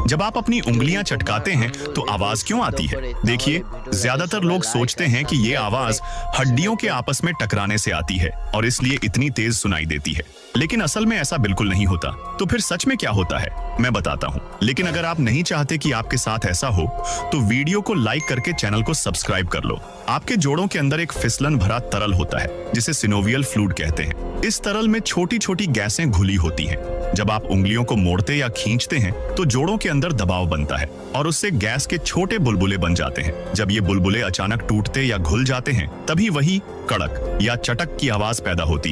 जब आप अपनी उंगलियां चटकाते हैं तो आवाज क्यों आती है? देखिए, ज्यादातर लोग सोचते हैं कि ये आवाज हड्डियों के आपस में टकराने से आती है और इसलिए इतनी तेज सुनाई देती है। लेकिन असल में ऐसा बिल्कुल नहीं होता। तो फिर सच में क्या होता है, मैं बताता हूँ। लेकिन अगर आप नहीं चाहते कि आपके साथ ऐसा हो तो वीडियो को लाइक करके चैनल को सब्सक्राइब कर लो। आपके जोड़ों के अंदर एक फिसलन भरा तरल होता है जिसे सिनोवियल फ्लूइड कहते हैं। इस तरल में छोटी छोटी गैसें घुली होती हैं। जब आप उंगलियों को मोड़ते या खींचते हैं तो जोड़ों के अंदर दबाव बनता है और उससे गैस के छोटे बुलबुले बन जाते हैं। जब ये बुलबुले अचानक टूटते या घुल जाते हैं तभी वही कड़क या चटक की आवाज पैदा होती